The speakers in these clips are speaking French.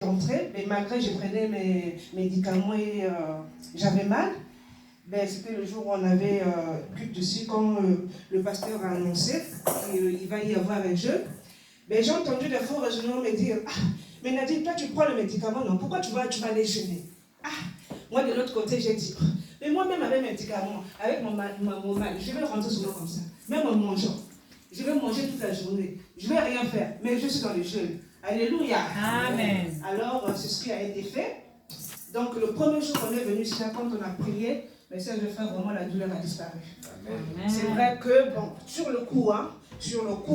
Rentrée, mais malgré je prenais mes médicaments et j'avais mal, ben, c'était le jour où on avait culte dessus quand le pasteur a annoncé qu'il va y avoir un jeûne. Ben, j'ai entendu des faux raisonnements me dire, ah, mais Nadine, toi tu prends le médicament, non, pourquoi tu vas aller jeûner? Ah, moi de l'autre côté j'ai dit, mais moi-même avec mes médicaments, avec mon mal, je vais rentrer souvent comme ça, même en mangeant. Je vais manger toute la journée, je ne vais rien faire, mais je suis dans le jeûne. Alléluia. Amen. Alors, c'est ce qui a été fait. Donc, le premier jour qu'on est venu ici, quand on a prié, mais ça, je fais vraiment la douleur a disparu. C'est vrai que, bon, sur le coup,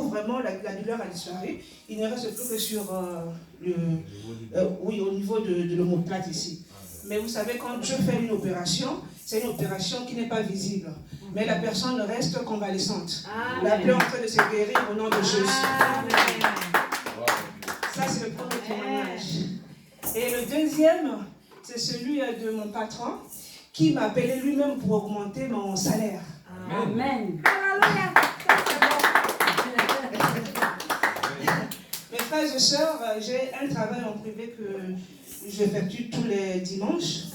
vraiment, la douleur a disparu. Il ne reste plus que sur au niveau de l'omoplate ici. Mais vous savez, quand Dieu fait une opération, c'est une opération qui n'est pas visible. Mais la personne reste convalescente. La plaie est en train de se guérir au nom de Jésus. Amen. Ça, c'est le premier témoignage. Et le deuxième, c'est celui de mon patron qui m'a appelé lui-même pour augmenter mon salaire. Amen. Mes frères et sœurs, j'ai un travail en privé que j'effectue tous les dimanches.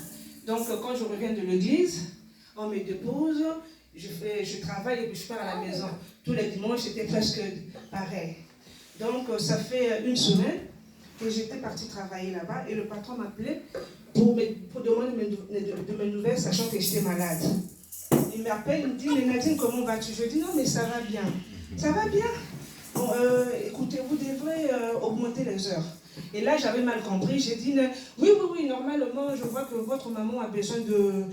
Donc, quand je reviens de l'église, on me dépose, je travaille et puis je pars à la maison. Tous les dimanches, c'était presque pareil. Donc, ça fait une semaine que j'étais partie travailler là-bas et le patron m'appelait pour demander de mes nouvelles, sachant que j'étais malade. Il m'appelle, il me dit, mais Nadine, comment vas-tu? Je dis, non, mais ça va bien. Ça va bien. Bon, écoutez, vous devrez augmenter les heures. Et là, j'avais mal compris. J'ai dit, oui, normalement, je vois que votre maman a besoin de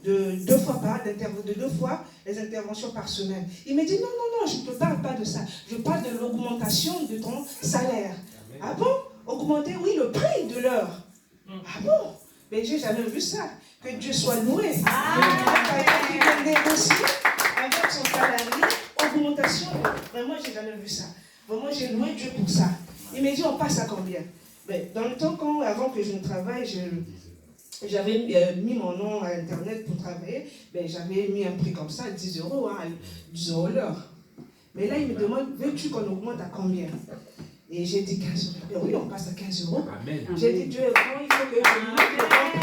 2 fois les interventions par semaine. Il me dit, non, je ne te parle pas de ça. Je parle de l'augmentation de ton salaire. Amen. Ah bon? Augmenter, oui, le prix de l'heure. Ah bon? Mais j'ai jamais vu ça. Que Dieu soit loué. Il peut négocier avec son salarié, augmentation. Vraiment, j'ai jamais vu ça. Vraiment, j'ai loué Dieu pour ça. Il m'a dit, on passe à combien? Mais dans le temps, avant que je ne travaille, j'avais mis mon nom à Internet pour travailler, ben, j'avais mis un prix comme ça, 10 €, 10 € l'heure. Mais là, il me demande, veux-tu qu'on augmente à combien? Et j'ai dit 15 €. Ben oui, on passe à 15 €. Amen. J'ai dit, Dieu est bon, il faut que je monte le compte.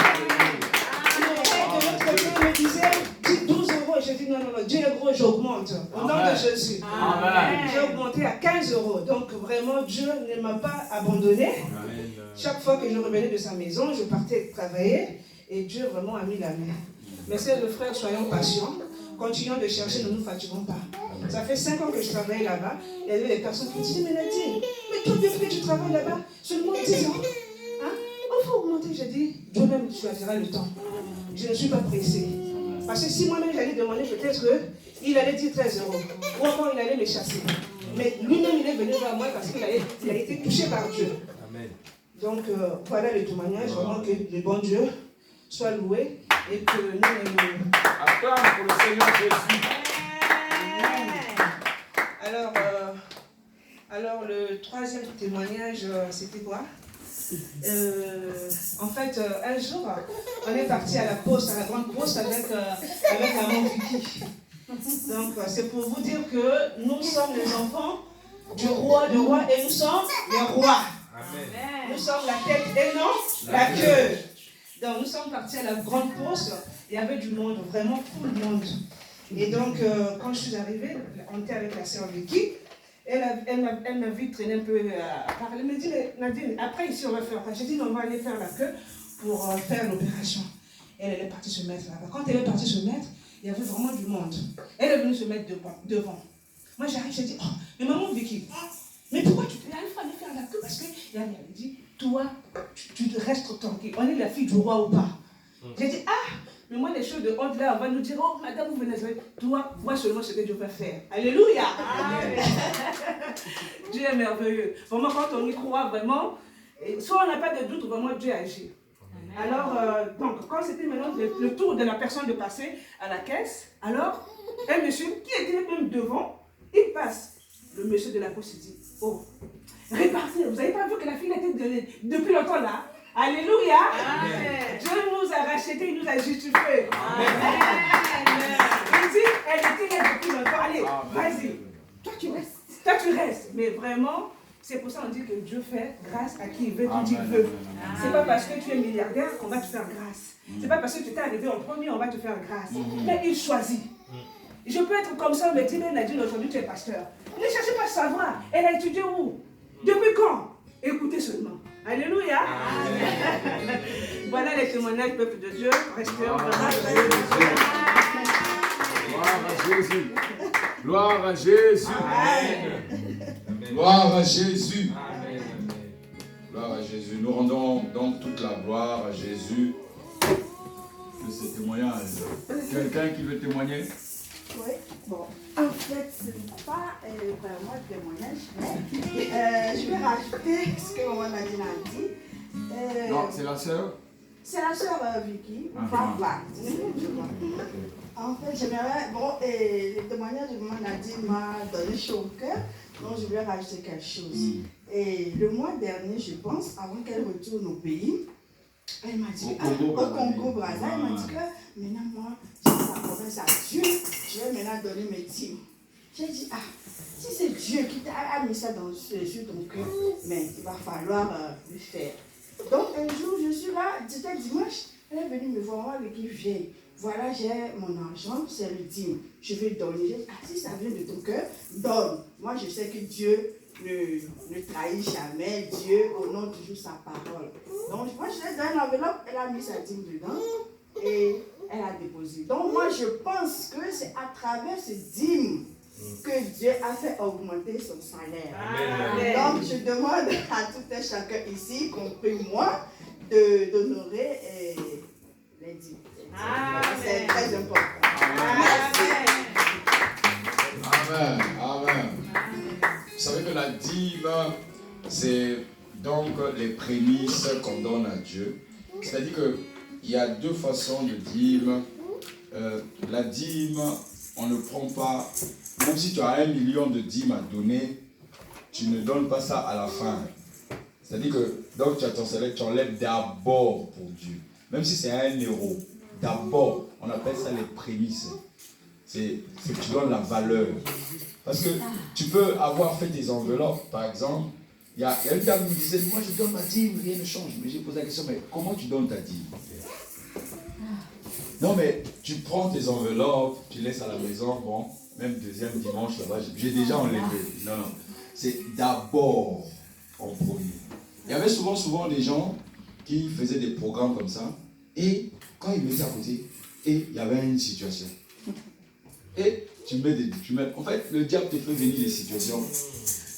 De l'autre côté, il me disait, dis 12 €. J'ai dit, non, Dieu est gros, j'augmente. Au nom de Jésus. Amen. J'ai augmenté à 15 €. Donc, vraiment, Dieu ne m'a pas abandonné. Amen. Chaque fois que je revenais de sa maison, je partais travailler et Dieu vraiment a mis la main. Mais c'est le frère, soyons patients, continuons de chercher, ne nous fatiguons pas. Ça fait 5 ans que je travaille là-bas. Il y avait des personnes qui me disaient, mais Nadine, mais toi, depuis que tu travailles là-bas, seulement 10 ans. Hein? Il faut augmenter. J'ai dit, Dieu-même choisira le temps. Je ne suis pas pressée. Parce que si moi-même j'allais demander, peut-être qu'il allait dire 13 €. Ou encore il allait me chasser. Mais lui-même, il est venu vers moi parce qu'il a été touché par Dieu. Amen. Donc, voilà le témoignage. Vraiment que le bon Dieu soit loué et que nous... Acclame pour le Seigneur Jésus. Alors, le troisième témoignage, c'était quoi? En fait, un jour, on est parti à la poste, à la grande poste avec maman Vicky. Donc, c'est pour vous dire que nous sommes les enfants du roi, et nous sommes les rois. Amen. Nous sommes la tête et non la queue. Donc, nous sommes partis à la grande poste. Il y avait du monde, vraiment tout le monde. Et donc, quand je suis arrivée, on était avec la sœur Vicky. Elle m'a vu traîner un peu à parler. Elle m'a dit, Nadine, après ici, on va faire quoi? J'ai dit, non, on va aller faire la queue pour faire l'opération. Elle est partie se mettre là-bas. Quand elle est partie se mettre, il y avait vraiment du monde. Elle est venue se mettre devant. Moi, j'arrive, j'ai dit, oh, mais maman Vicky, mais pourquoi tu arrives à aller faire la queue? Parce que elle m'a dit, toi, tu restes tranquille. On est la fille du roi ou pas? J'ai dit, mais moi, les choses de honte là, on va nous dire, oh, madame, vous venez, toi, vois seulement ce que Dieu va faire. Alléluia. Amen. Dieu est merveilleux. Vraiment, quand on y croit vraiment, soit on n'a pas de doute, vraiment, Dieu agit. Alors, donc, quand c'était maintenant le tour de la personne de passer à la caisse, alors, un monsieur qui était même devant, il passe. Le monsieur de la poste dit, oh, répartez, vous n'avez pas vu que la fille était depuis longtemps là? Alléluia. Amen. Dieu nous a rachetés, il nous a justifiés. Amen. Il dit, elle était là depuis longtemps. Allez, vas-y. Toi, tu restes. Mais vraiment, C'est pour ça qu'on dit que Dieu fait grâce à qui il veut, quand il veut. C'est pas parce que tu es milliardaire qu'on va te faire grâce. C'est pas parce que tu t'es arrivé en premier, on va te faire grâce. Mais il choisit. Je peux être comme ça, mais dis-le, Nadine, aujourd'hui tu es pasteur. Ne cherchez pas à savoir. Elle a étudié où? Depuis quand? Écoutez seulement. Alléluia. Voilà les témoignages, peuple de Dieu. Restez en Gloire à Jésus. Gloire à Jésus. Gloire à Jésus. Gloire à Jésus. Nous rendons donc toute la gloire à Jésus de ce témoignage. Quelqu'un qui veut témoigner? Oui, bon, en fait, ce n'est pas vraiment un témoignage, mais je vais rajouter ce que maman Nadine a dit. Non, c'est la sœur? C'est la sœur Vicky, Papa. En fait, j'aimerais, bon, le témoignage de maman Nadine m'a donné chaud au cœur, donc je vais rajouter quelque chose. Et le mois dernier, je pense, avant qu'elle retourne au pays, elle m'a dit, au Congo-Brazza, elle m'a dit que maintenant, moi, j'ai la promesse à Dieu, je vais maintenant donner mes dîmes. J'ai dit, si c'est Dieu qui t'a mis ça sur ton cœur, mais il va falloir le faire. Donc, un jour, je suis là, c'était dimanche, elle est venue me voir avec qui vient. Voilà, j'ai mon argent, c'est le dîme. Je vais donner. J'ai dit, si ça vient de ton cœur, donne. Moi, je sais que Dieu ne trahit jamais. Dieu honore toujours sa parole. Donc, moi, je lui ai donné l'enveloppe, elle a mis sa dîme dedans et elle a déposé. Donc, moi, je pense que c'est à travers ce dîme que Dieu a fait augmenter son salaire. Amen. Donc, je demande à tout un chacun ici, compris moi, d'honorer les dîmes. C'est très important. Amen. Amen. Vous savez que la dîme, c'est donc les prémices qu'on donne à Dieu. C'est-à-dire qu'il y a deux façons de dîme. La dîme, on ne prend pas, même si tu as 1 million de dîmes à donner, tu ne donnes pas ça à la fin. C'est-à-dire que donc tu as ton salaire, tu enlèves d'abord pour Dieu. Même si c'est 1 euro, d'abord, on appelle ça les prémices. C'est que tu donnes la valeur. Parce que tu peux avoir fait tes enveloppes, par exemple. Il y a une dame qui me disait, moi je donne ma dîme, rien ne change. Mais j'ai posé la question, mais comment tu donnes ta dîme? Non, mais tu prends tes enveloppes, tu laisses à la maison, bon, même deuxième dimanche là-bas, j'ai déjà enlevé. Non, c'est d'abord en premier. Il y avait souvent des gens qui faisaient des programmes comme ça, et quand ils mettaient à côté, et il y avait une situation. Et tu mets. En fait, le diable te fait venir des situations.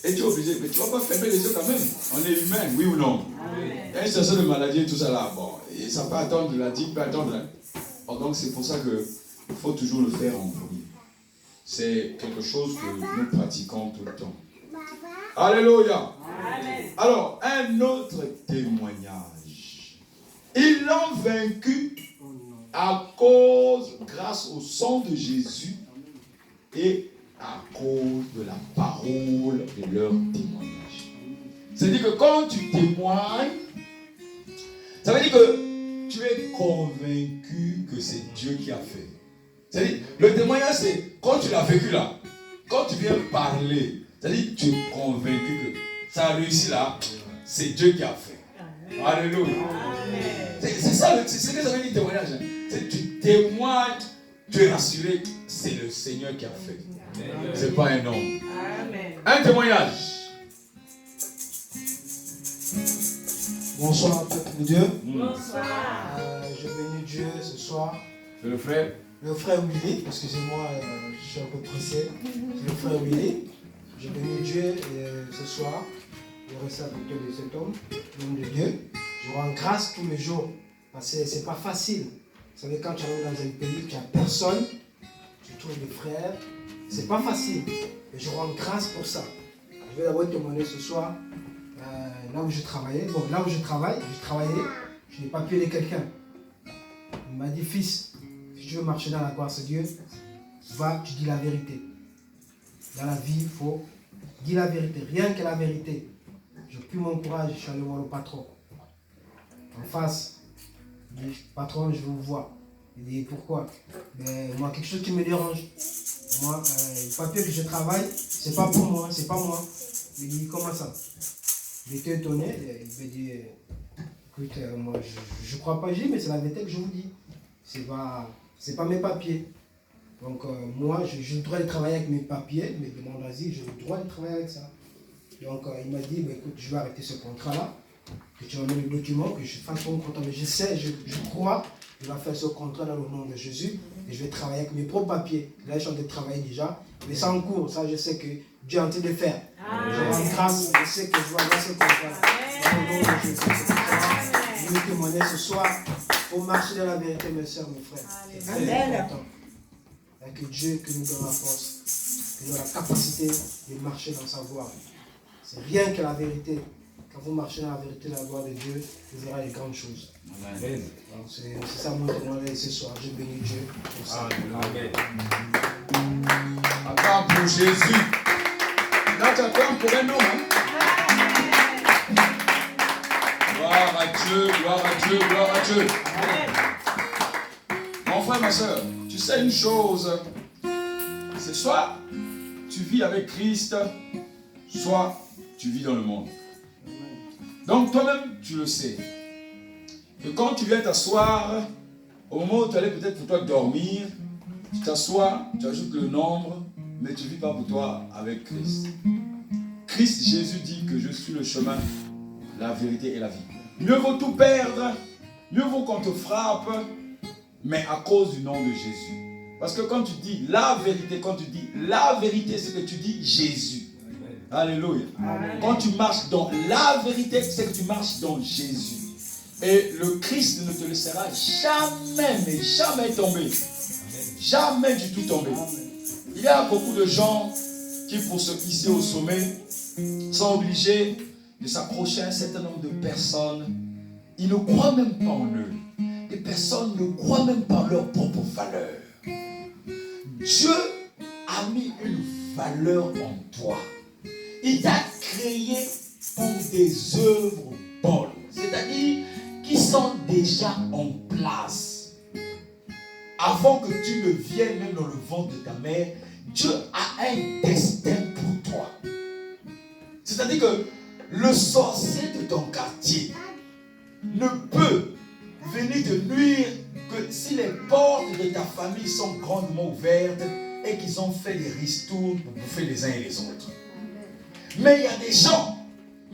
Et tu es obligé, mais tu ne vas pas fermer les yeux quand même. On est humain, oui ou non? Il y a une situation de maladie et tout ça là. Bon, et ça peut attendre de la dîme, peut attendre. Donc c'est pour ça qu'il faut toujours le faire en premier. C'est quelque chose que nous pratiquons tout le temps. Alléluia. Alors, un autre témoignage. Ils l'ont vaincu grâce au sang de Jésus et à cause de la parole de leur témoignage. C'est-à-dire que quand tu témoignes, ça veut dire que tu es convaincu que c'est Dieu qui a fait. C'est-à-dire, le témoignage, c'est quand tu l'as vécu là, quand tu viens parler, c'est-à-dire tu es convaincu que ça a réussi là, c'est Dieu qui a fait. Alléluia. C'est ça, c'est ce que ça veut dire témoignage. C'est tu témoignes, tu es rassuré, c'est le Seigneur qui a fait. C'est pas un homme. Un témoignage. Bonsoir, peuple de Dieu. Bonsoir. Je bénis Dieu ce soir. C'est le frère. Le frère Willy, excusez-moi, je suis un peu pressé. C'est le frère Willy. Je bénis Dieu ce soir. Je reste à côté de cet homme, l'homme de Dieu. Je rends grâce tous les jours. Parce que c'est pas facile. Vous savez, quand tu arrives dans un pays, tu n'as personne, tu trouves des frères. C'est pas facile. Et je rends grâce pour ça. Je vais d'abord témoigner ce soir. Là où je travaillais, je n'ai pas pu aider quelqu'un. Il m'a dit, fils, si tu veux marcher dans la grâce de Dieu, va, tu dis la vérité. Dans la vie, il faut dire la vérité, rien que la vérité. J'ai pris mon courage, je suis allé voir le patron. En face, il dit, patron, je veux vous voir. Il dit, pourquoi? Mais moi, quelque chose qui me dérange. Moi, le papier que je travaille, c'est pas pour moi, c'est pas moi. Il dit, comment ça? Il était étonné, il me dit, écoute, moi je ne crois pas, j'ai dit, mais c'est la vérité que je vous dis. C'est pas mes papiers. Donc moi, j'ai le droit de travailler avec mes papiers, mes demandes d'asile, j'ai le droit de travailler avec ça. Donc il m'a dit, écoute, je vais arrêter ce contrat-là, que tu m'amènes le document, que je fasse ton contrat. Mais je sais, je crois, je vais faire ce contrat dans le nom de Jésus, et je vais travailler avec mes propres papiers. Là, je suis en train de travailler déjà, mais ça en cours, ça je sais que Dieu est en train de faire. Je rends grâce, je sais que je vais avoir ce contrat. Dans le nom de Jésus. Je vais témoigner ce soir pour marcher dans la vérité, mes soeurs, mes frères. C'est très important. Et que Dieu que nous donne la force, que nous donne la capacité de marcher dans sa voie. C'est rien que la vérité. Quand vous marchez dans la vérité, la voie de Dieu, vous verrez les grandes choses. Amen. C'est ça mon témoignage ce soir. Je bénis Dieu pour ça. Amen. Acclame pour Jésus. Là, tu acclames pour un homme. Hein? Gloire à Dieu, gloire à Dieu, gloire à Dieu. Mon frère, ma soeur, tu sais une chose, c'est soit tu vis avec Christ, soit tu vis dans le monde. Donc toi-même, tu le sais. Que quand tu viens t'asseoir, au moment où tu allais peut-être pour toi dormir, tu t'assois, tu ajoutes le nombre, mais tu ne vis pas pour toi avec Christ. Christ, Jésus dit que je suis le chemin, la vérité et la vie. Mieux vaut tout perdre, mieux vaut qu'on te frappe, mais à cause du nom de Jésus. Parce que quand tu dis la vérité, c'est que tu dis Jésus. Alléluia. Amen. Quand tu marches dans la vérité, c'est que tu marches dans Jésus. Et le Christ ne te laissera jamais, mais jamais tomber. Jamais du tout tomber. Il y a beaucoup de gens qui, pour se hisser au sommet, sont obligés de s'accrocher à un certain nombre de personnes. Ils ne croient même pas en eux. Les personnes ne croient même pas en leur propre valeur. Dieu a mis une valeur en toi. Il t'a créé pour des œuvres bonnes, c'est-à-dire qui sont déjà en place. Avant que tu ne viennes même dans le ventre de ta mère, Dieu a un destin pour toi. C'est-à-dire que le sorcier de ton quartier ne peut venir te nuire que si les portes de ta famille sont grandement ouvertes et qu'ils ont fait des ristournes pour bouffer les uns et les autres. Mais il y a des gens,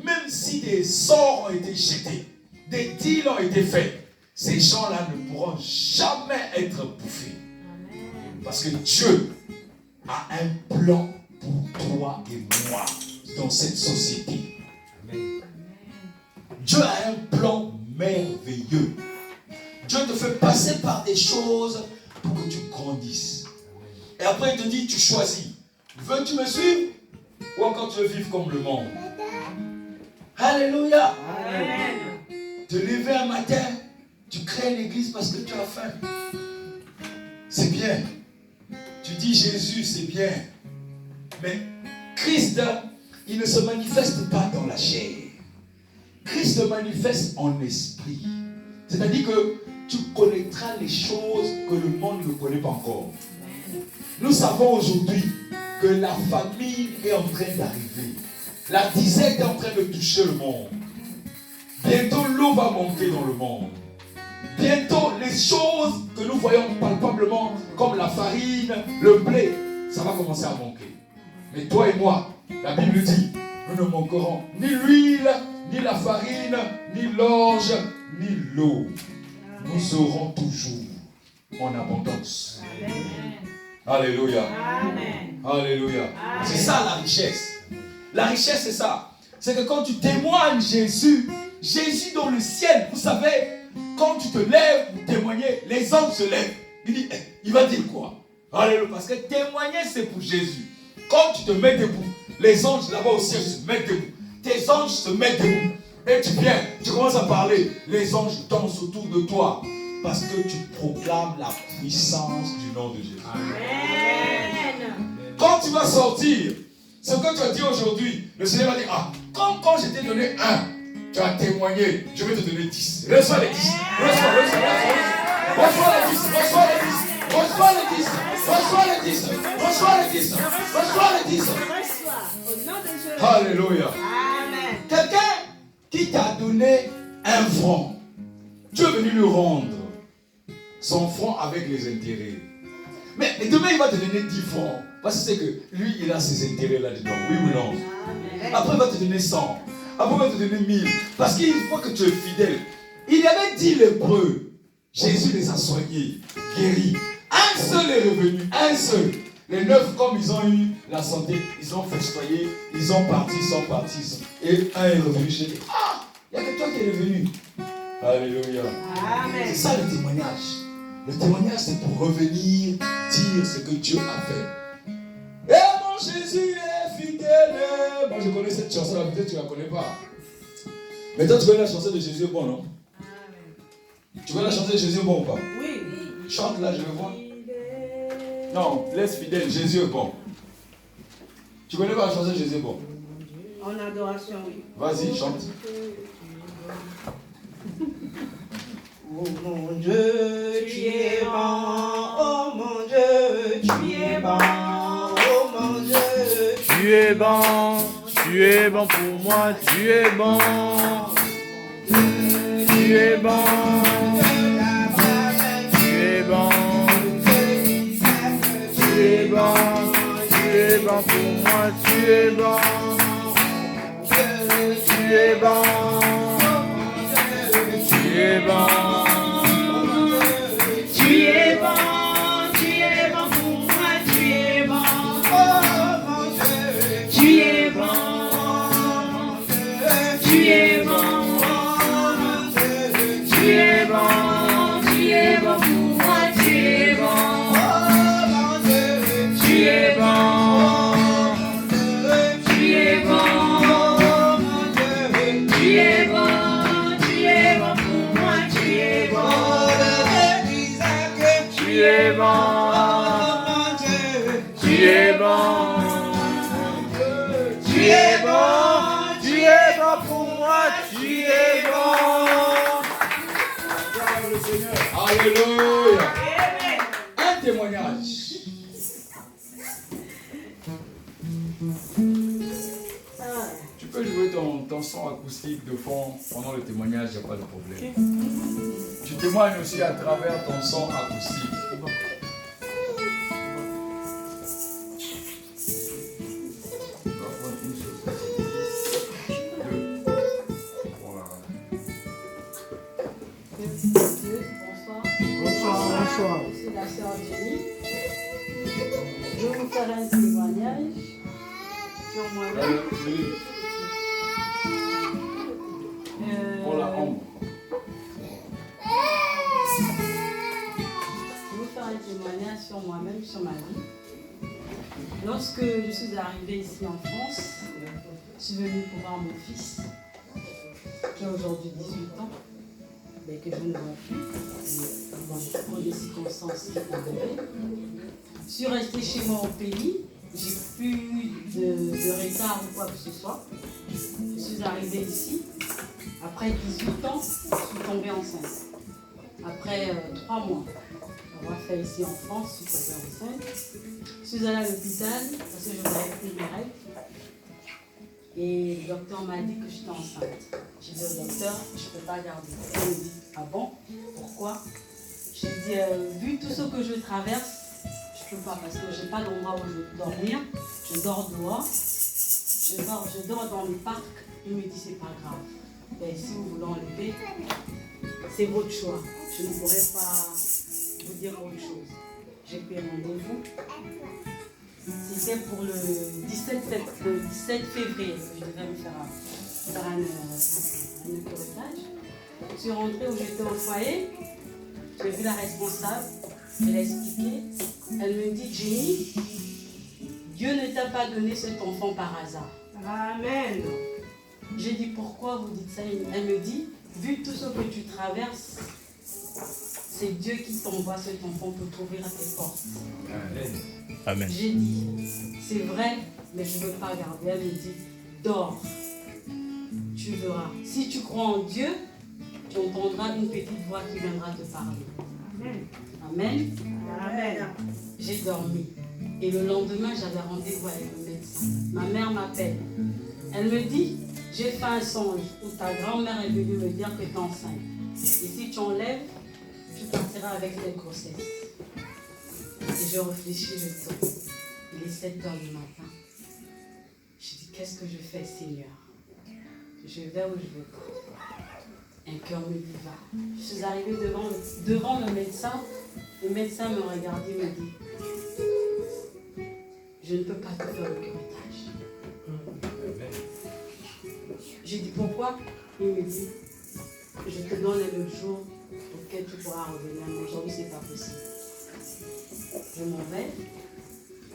même si des sorts ont été jetés, des deals ont été faits, ces gens-là ne pourront jamais être bouffés. Parce que Dieu a un plan pour toi et moi dans cette société. Dieu a un plan merveilleux. Dieu te fait passer par des choses pour que tu grandisses. Et après il te dit, tu choisis. Veux-tu me suivre? Ou encore tu veux vivre comme le monde? Alléluia. Amen. Te lever un matin, tu crées l'église parce que tu as faim. C'est bien. Tu dis Jésus, c'est bien. Mais Christ, il ne se manifeste pas dans la chair. Christ se manifeste en esprit. C'est-à-dire que tu connaîtras les choses que le monde ne connaît pas encore. Nous savons aujourd'hui que la famine est en train d'arriver. La disette est en train de toucher le monde. Bientôt l'eau va manquer dans le monde. Bientôt les choses que nous voyons palpablement comme la farine, le blé, ça va commencer à manquer. Mais toi et moi, la Bible dit, nous ne manquerons ni l'huile, ni la farine, ni l'orge, ni l'eau. Nous aurons toujours en abondance. Amen. Alléluia. Amen. Alléluia. Amen. C'est ça la richesse. La richesse, c'est ça. C'est que quand tu témoignes Jésus, Jésus dans le ciel, vous savez, quand tu te lèves pour témoigner, les anges se lèvent. Il dit, il va dire quoi? Alléluia. Parce que témoigner, c'est pour Jésus. Quand tu te mets debout, les anges là-bas au ciel se mettent debout. Tes anges se mettent debout. Et tu viens, tu commences à parler. Les anges dansent autour de toi. Parce que tu proclames la puissance du nom de Jésus. Amen. Quand tu vas sortir, ce que tu as dit aujourd'hui, le Seigneur va dire, quand je t'ai donné 1, tu as témoigné, je vais te donner 10. Reçois les 10. Reçois les 10. Reçois les 10. Reçois les 10. Reçois les 10. Reçois les 10. Reçois les 10. Reçois les 10. Au nom de Jésus. Alléluia. Amen. Quelqu'un qui t'a donné un franc, tu es venu lui rendre son franc avec les intérêts. Mais demain, il va te donner 10 francs. Parce que c'est que lui, il a ses intérêts là-dedans. Oui ou non? Amen. Après, il va te donner 100. Après, il va te donner 1000. Parce qu'il faut que tu es fidèle. Il y avait 10 lépreux. Jésus les a soignés, guéris. Un seul est revenu, un seul. Les 9, comme ils ont eu la santé, ils ont festoyé, ils sont partis. Et un est revenu chez lui. Ah, il n'y a que toi qui es revenu. Alléluia. Amen. C'est ça le témoignage. Le témoignage, c'est pour revenir dire ce que Dieu a fait. Et mon Jésus est fidèle. Moi, je connais cette chanson, peut-être tu ne la connais pas. Mais toi, tu connais la chanson de Jésus est bon, non? Tu connais la chanson de Jésus est bon ou pas? Oui. Chante là, je le vois. Non, laisse fidèle, Jésus est bon. Tu connais pas la chanson de Jésus est bon? En adoration, oui. Vas-y, chante. Oh mon Dieu, tu es bon. Oh mon Dieu, tu es bon. Oh mon Dieu, Tu es bon pour moi, tu es bon. Tu es bon, tu es bon. Tu es bon pour moi, tu es bon. Tu es bon, tu es bon. tu es bon pour moi, tu es bon. Oh mon Dieu, tu es bon. Tu es bon. Tu es bon pour moi, tu es bon. Oh mon Dieu, tu es bon. Tu es bon. Tu es bon pour moi, tu es bon. Tu es bon, tu es bon. Tu es bon pour moi, tu es bon. Alléluia. Un témoignage. Tu peux jouer ton son acoustique de fond pendant le témoignage, il n'y a pas de problème. Tu témoignes aussi à travers ton son acoustique. Bonsoir. Je suis la sœur Jenny. Je vais vous faire un témoignage sur moi-même. Pour la ombre. Je vais vous faire un témoignage sur moi-même, sur ma vie. Lorsque je suis arrivée ici en France, je suis venue pour voir mon fils, qui a aujourd'hui 18 ans, mais que je ne vois plus, pour des circonstances qui ont donné. Je suis restée chez moi au pays, j'ai plus eu de retard ou quoi que ce soit. Je suis arrivée ici, après 18 ans, je suis tombée enceinte. Après 3 mois d'avoir fait ici en France, je suis tombée enceinte. Je suis allée à l'hôpital parce que je n'avais plus mes règles. Et le docteur m'a dit que j'étais enceinte. J'ai dit au docteur, je ne peux pas garder. Il me dit, ah bon? Pourquoi? J'ai dit, vu tout ce que je traverse, je ne peux pas parce que je n'ai pas d'endroit où je peux dormir. Je dors dehors. Je dors dans les parcs. Il me dit, c'est pas grave. Ben, si vous voulez enlever, c'est votre choix. Je ne pourrais pas vous dire autre chose. J'ai pris rendez-vous. C'était pour le 17 février que je devais me faire un curettage. Je suis rentrée où j'étais au foyer. J'ai vu la responsable. Elle a expliqué. Elle me dit, Jenny, Dieu ne t'a pas donné cet enfant par hasard. Amen. J'ai dit, pourquoi vous dites ça? Elle me dit, vu tout ce que tu traverses, c'est Dieu qui t'envoie cet enfant pour t'ouvrir tes portes. Amen. J'ai dit, c'est vrai, mais je ne veux pas garder. Elle me dit, dors, tu verras. Si tu crois en Dieu, tu entendras une petite voix qui viendra te parler. Amen. Amen. Amen. J'ai dormi. Et le lendemain, j'avais rendez-vous avec le médecin. médecin. Ma mère m'appelle. Elle me dit, j'ai fait un songe où ta grand-mère est venue me dire que tu es enceinte. Et si tu enlèves, tu partiras avec cette grossesse. Et je réfléchis, je tourne. Il est 7 h du matin. Je dis, qu'est-ce que je fais, Seigneur? Je vais où je veux pas. Un cœur me dit, va. Je suis arrivée devant le médecin. Le médecin me regarde et me dit, je ne peux pas te faire le curettage. J'ai dit, pourquoi? Il me dit, je te donne le jour auquel tu pourras revenir, mais aujourd'hui, ce n'est pas possible. Je m'en vais,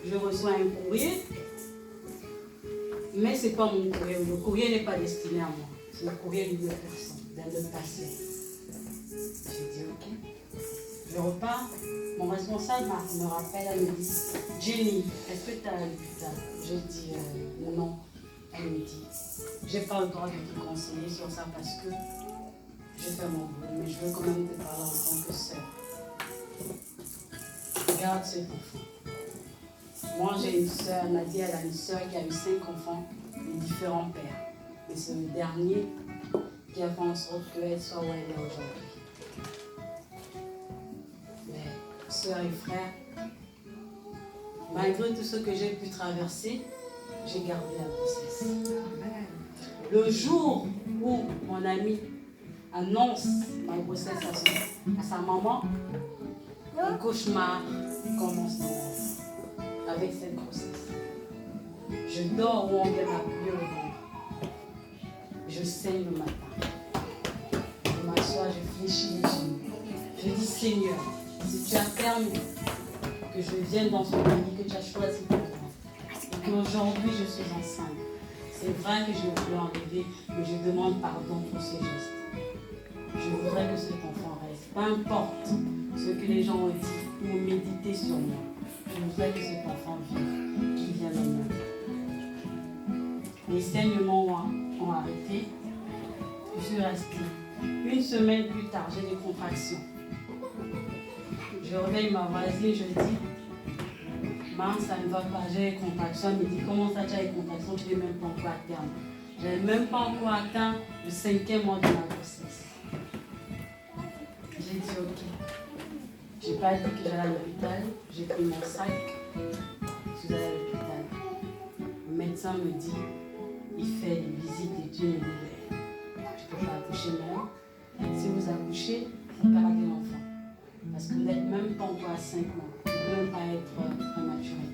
je reçois un courrier, mais ce n'est pas mon courrier. Le courrier n'est pas destiné à moi. C'est le courrier d'une personne, d'un autre patient. J'ai dit, ok. Je repars, mon responsable me rappelle, elle me dit, Jenny, est-ce que tu es à l'hôpital? Je dis, non. Elle me dit, j'ai pas le droit de te conseiller sur ça parce que je fais mon boulot, mais je veux quand même te parler en tant que sœur. Regarde cet enfant. Moi, j'ai une sœur, elle m'a dit, elle a une sœur qui a eu 5 enfants de différents pères. Et c'est le dernier qui a fait en sorte qu'elle soit où elle est aujourd'hui. Mais, sœurs et frères, malgré tout ce que j'ai pu traverser, j'ai gardé la grossesse. Le jour où mon ami annonce ma grossesse à sa maman, le cauchemar commence dans ma vie avec cette grossesse. Je dors où on vient m'appuyer au ventre. Je saigne le matin. Je m'assois, je fléchis les genoux. Je dis, Seigneur, si tu as permis que je vienne dans ce pays que tu as choisi pour moi, et qu'aujourd'hui je suis enceinte, c'est vrai que je veux enlever, mais je demande pardon pour ce geste. Je voudrais que cet enfant reste. Peu importe ce que les gens ont dit ou médité sur moi. Je voudrais que cet enfant vive, qu'il vienne au monde. Les saignements ont arrêté. Je suis restée. Une semaine plus tard, j'ai des contractions. Je réveille ma voisine, je dis, maman, ça ne va pas, j'ai des contractions. Elle me dit, comment ça, tu as des contractions? Je n'ai même pas encore à terme. Je n'avais même pas encore atteint le 5e mois de ma grossesse. J'ai dit, ok. Je n'ai pas dit que j'allais à l'hôpital. J'ai pris mon sac. Je suis allée à l'hôpital. Le médecin me dit, il fait des visites et Dieu me libère. Je ne peux pas accoucher même. Si vous accouchez, vous perdez l'enfant. Parce que vous n'êtes même pas encore à 5 mois. Vous ne pouvez même pas être prématuré.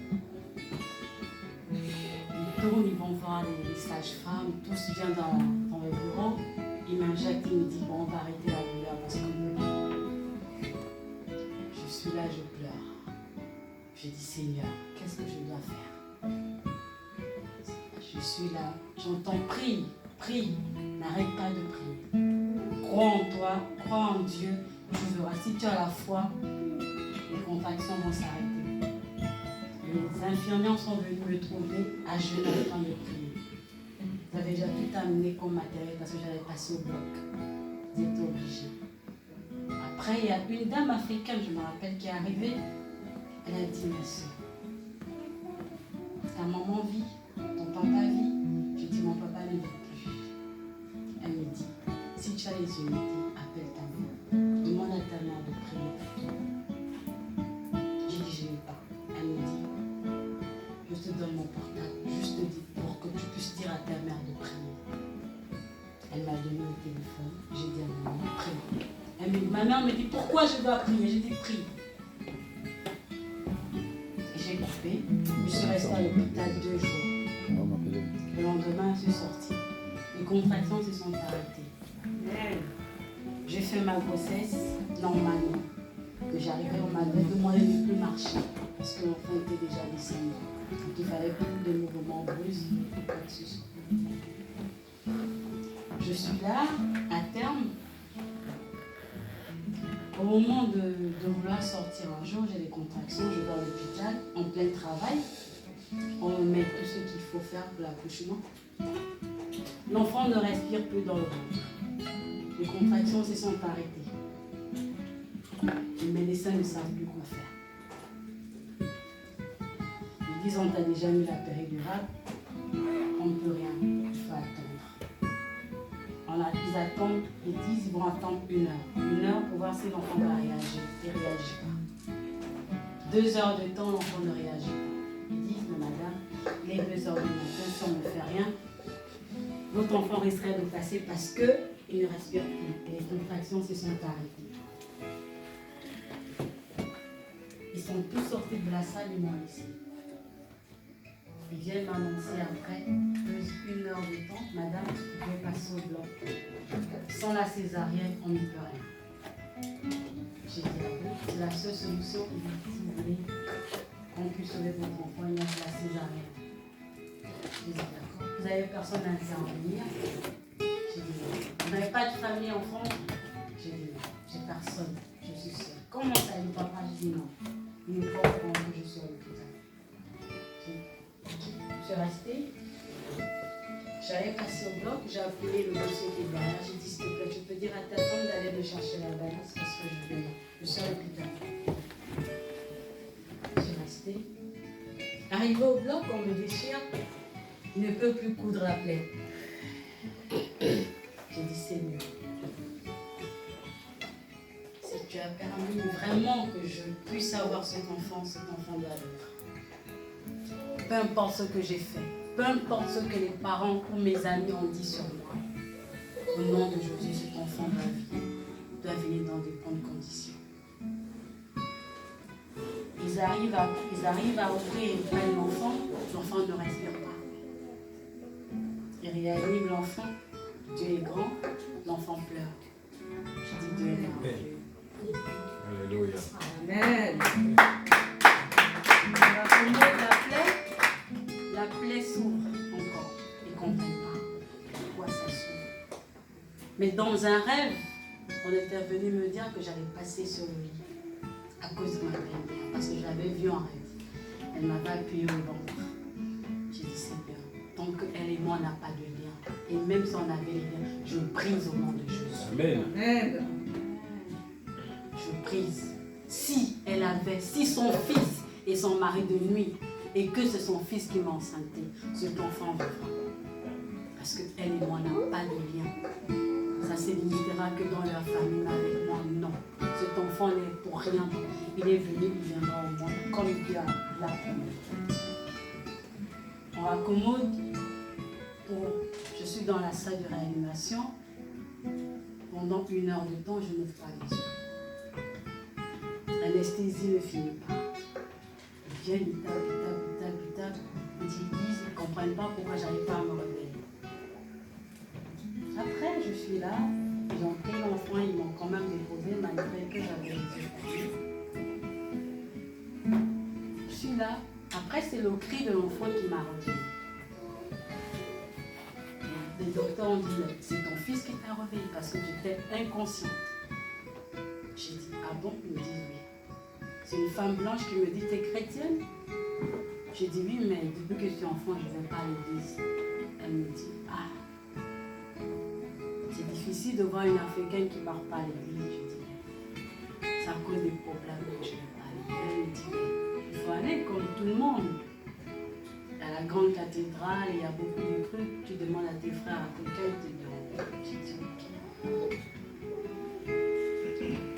Ils tournent, ils vont voir les sages-femmes, tous viennent dans le bureau. Ils m'injectent, ils me disent, bon, on va arrêter la douleur parce que je suis là, je pleure. Je dis, Seigneur, qu'est-ce que je dois faire? Je suis là, j'entends, prie, prie, n'arrête pas de prier. Crois en toi, crois en Dieu, tu verras. Si tu as la foi, les contractions vont s'arrêter. Les infirmières sont venues me trouver à genoux en train de prier. J'avais déjà tout amené comme matériel parce que j'avais passé au bloc. J'étais obligée. Après, il y a une dame africaine, je me rappelle, qui est arrivée. Elle a dit, ma soeur, ta maman vit, ton papa vit. Je dis, mon papa ne vit plus. Elle me dit, si tu as les unités, appelle ta mère. Demande à ta mère de prier pour toi. J'ai dit, je n'ai pas. Elle me dit, je te donne mon portable, juste pour que tu puisses dire à ta mère de prier. Elle m'a donné le téléphone, j'ai dit à ma mère, prie. Ma mère me dit, pourquoi je dois prier? J'ai dit, prie. Et j'ai coupé, je suis restée à l'hôpital 2 jours. Le lendemain, je suis sortie. Les contractions se sont arrêtées. J'ai fait ma grossesse normalement. Que j'arrivais, on m'avait demandé de ne plus marcher parce que l'enfant était déjà descendu. Donc il fallait plus de mouvements brusques, quoi que ce soit. Je suis là, à terme. Au moment de vouloir sortir un jour, j'ai des contractions, je vais à l'hôpital, en plein travail. On me met tout ce qu'il faut faire pour l'accouchement. L'enfant ne respire plus dans le ventre. Les contractions se sont arrêtées. Les médecins ne savent plus quoi faire. disent on t'a déjà mis la péridurale, on ne peut rien, il faut attendre. Ils attendent, ils disent ils vont attendre 1 heure. 1 heure pour voir si l'enfant va réagir. Il ne réagit pas. 2 heures de temps, l'enfant ne réagit pas. Ils disent, mais madame, les 2 heures du matin, si on ne fait rien, votre enfant risquerait de passer parce qu'il ne respire plus. Et les contractions se sont arrêtées. Ils sont tous sortis de la salle, ils m'ont laissé. Ils viennent m'annoncer après, 1 heure de temps, madame, vous pouvez passer au bloc. Sans la césarienne, on n'y peut rien. J'ai dit, c'est la seule solution, si vous voulez qu'on puisse sauver votre enfant, il y a que la césarienne. J'ai dit, d'accord. Vous n'avez personne à intervenir. J'ai dit, non. Vous n'avez pas de famille en France? J'ai dit, non, j'ai personne, je suis seule. Comment ça, le papa? J'ai dit, non. Il n'est pas au courant que je suis à l'hôpital. Je suis restée. J'allais passer au bloc, j'ai appelé le monsieur qui est derrière. J'ai dit, s'il te plaît, tu peux dire à ta femme d'aller me chercher la balance parce que je suis à l'hôpital. Je suis restée. Arrivé au bloc, on me déchire. Il ne peut plus coudre la plaie. J'ai dit, c'est mieux. Si tu as permis vraiment que je puisse avoir cet enfant doit l'être. Peu importe ce que j'ai fait, peu importe ce que les parents ou mes amis ont dit sur moi, au nom de Jésus, cet enfant doit venir dans des bonnes conditions. Ils arrivent à ouvrir et prennent l'enfant ne respire pas. Ils réaniment l'enfant, Dieu est grand, l'enfant pleure. Je dis Dieu est grand. Alléluia. Amen. La plaie s'ouvre encore. Ils ne comprennent pas pourquoi ça s'ouvre. Mais dans un rêve, on était venu me dire que j'allais passer sur le lit à cause de ma belle-mère, parce que je l'avais vue en rêve. Elle m'avait appuyé au ventre. J'ai dit c'est bien. Tant qu'elle et moi n'a pas de lien, et même si on avait les liens, je brise au nom de Jésus. Amen. Amen. Je brise. Si son fils et son mari de nuit, et que c'est son fils qui m'a enceinté, cet enfant vivra. Parce qu'elle et moi n'avons pas de lien. Ça se limitera que dans leur famille, mais avec moi, non. Cet enfant n'est pour rien. Il est venu, il viendra au monde, comme Dieu l'a promis. On raccommode. Je suis dans la salle de réanimation. Pendant 1 heure de temps, je n'ouvre pas les yeux. L'anesthésie ne finit pas. Ils viennent, ils tapent. Ils disent, ils ne comprennent pas pourquoi je n'arrive pas à me réveiller. Après, je suis là, ils ont pris l'enfant, ils m'ont quand même déposé malgré que j'avais les yeux fermés. Je suis là. Après, c'est le cri de l'enfant qui m'a réveillée. Les docteurs ont dit, c'est ton fils qui t'a réveillée parce que j'étais inconsciente. J'ai dit, ah bon? Ils me disent oui. C'est une femme blanche qui me dit, t'es chrétienne? J'ai dit oui, mais depuis que je suis enfant, je ne vais pas à l'église. Elle me dit, ah, c'est difficile de voir une Africaine qui ne part pas à l'église. Je dis, ça cause des problèmes que je ne vais pas à l'église. Elle me dit, il faut aller comme tout le monde. À la grande cathédrale, il y a beaucoup de trucs. Tu demandes à tes frères africains, ils te diront. J'ai dit, ok.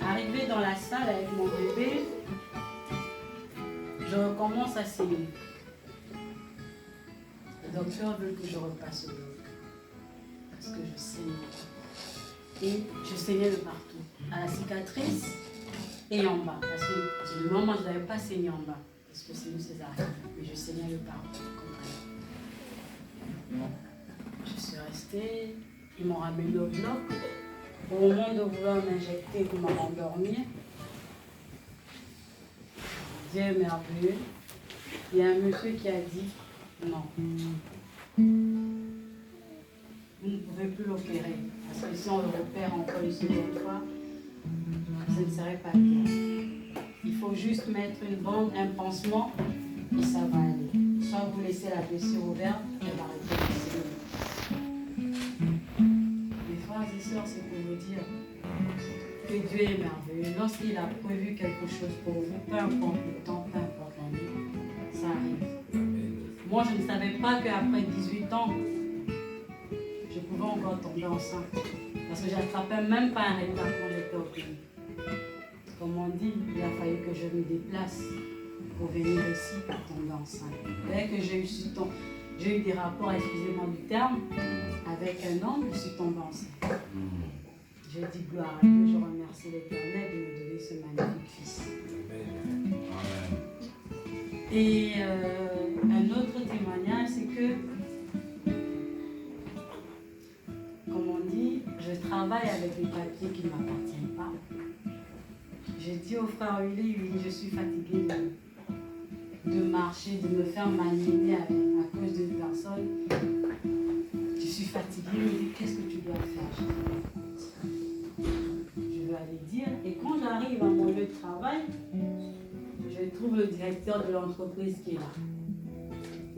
Arrivé dans la salle avec mon bébé, je recommence à saigner. Le docteur veut que je repasse au bloc. Parce que je saigne. Et je saignais de partout. À la cicatrice et en bas. Parce que du moment, je n'avais pas saigné en bas. Parce que c'est une césarienne. Mais je saignais de partout. Je suis restée. Ils m'ont ramené au bloc. Au moment de vouloir m'injecter pour m'endormir, Dieu est merveilleux. Il y a un monsieur qui a dit non. Vous ne pouvez plus l'opérer. Parce que si on le repère encore une seconde fois, ça ne serait pas bien. Il faut juste mettre une bande, un pansement, et ça va aller. Soit vous laissez la blessure ouverte, elle va arrêter de saigner. Mes frères et sœurs, c'est pour vous dire que Dieu est merveilleux. Lorsqu'il a prévu quelque chose pour vous, peu importe le temps, peu importe l'année, ça arrive. Moi, je ne savais pas qu'après 18 ans, je pouvais encore tomber enceinte. Parce que je n'attrapais même pas un retard quand j'étais au pays. Comme on dit, il a fallu que je me déplace pour venir ici pour tomber enceinte. Dès que j'ai eu des rapports, excusez-moi du terme, avec un homme, je suis tombée enceinte. Je dis gloire à Dieu, je remercie l'Éternel de me donner ce magnifique fils. Et un autre témoignage, c'est que, comme on dit, je travaille avec des papiers qui ne m'appartiennent pas. J'ai dit au frère Willy, je suis fatiguée de marcher, de me faire manier à cause d'une personne. Je suis fatiguée, il me dit, qu'est-ce que tu dois faire? Je vais aller dire. Et quand j'arrive à mon lieu de travail, je trouve le directeur de l'entreprise qui est là.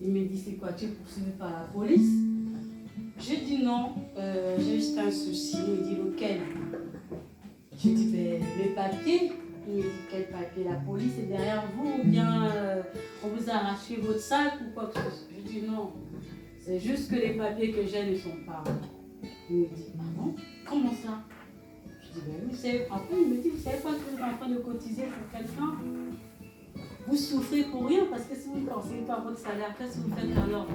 Il me dit, c'est quoi, tu es poursuivi par la police? Je dis non, j'ai juste un souci. Il me dit, lequel? Je dis, ben, les papiers. Il me dit, quel papier? La police est derrière vous ou bien on vous a arraché votre sac ou quoi que ce soit? Je dis non, c'est juste que les papiers que j'ai ne sont pas. Il me dit, ah bon? Comment ça? Je dis, ben oui, après il me dit, vous savez pas que vous êtes en train de cotiser pour quelqu'un? Vous souffrez pour rien parce que si vous ne pensez pas à votre salaire, qu'est-ce que vous faites alors?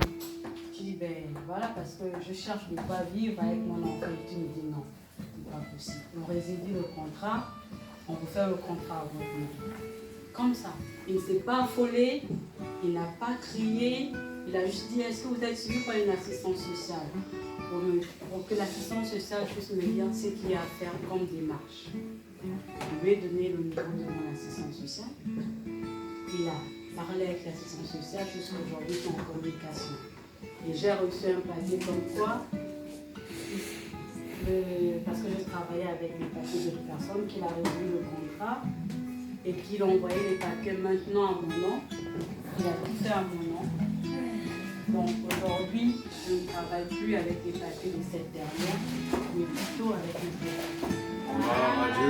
Je dis, ben voilà, parce que je cherche de quoi vivre avec mon enfant. Et tu me dis non, c'est pas possible. On résidie le contrat. On peut faire le contrat avec lui. Comme ça. Il ne s'est pas affolé, il n'a pas crié, il a juste dit, est-ce que vous êtes suivi par une assistante sociale pour que l'assistante sociale puisse me dire ce qu'il y a à faire comme démarche. Je lui ai donné le numéro de mon assistante sociale. Il a parlé avec l'assistante sociale jusqu'aujourd'hui, ils sont en communication. Et j'ai reçu un papier comme quoi, parce que je travaillais avec les papiers de personnes, qu'il a résolu le contrat et qu'il a envoyé les papiers maintenant à mon nom. Il a tout fait à mon nom. Donc aujourd'hui, je ne travaille plus avec les papiers de cette dernière, mais plutôt avec les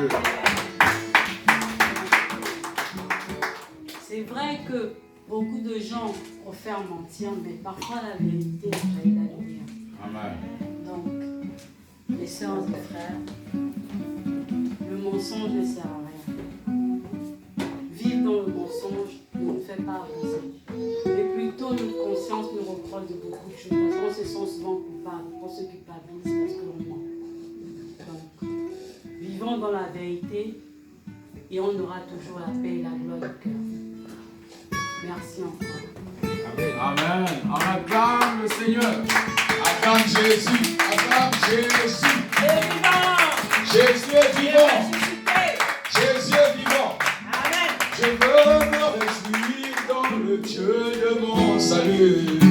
papiers. C'est vrai que beaucoup de gens préfèrent mentir, mais parfois la vérité est la lumière. Amen. Donc, les sœurs et frères, le mensonge ne sert à rien. Vivre dans le mensonge ne nous fait pas avancer. Mais plutôt notre conscience nous reproche de beaucoup de choses. Parce qu'on se sent souvent coupable, on se culpabilise parce que l'on ment. Donc, vivons dans la vérité et on aura toujours la paix et la gloire du cœur. Merci encore. Amen. On acclame le Seigneur. Acclame Jésus. Acclame Jésus. Jésus est vivant. Jésus est vivant. Amen. Je veux me réjouir dans le Dieu de mon salut.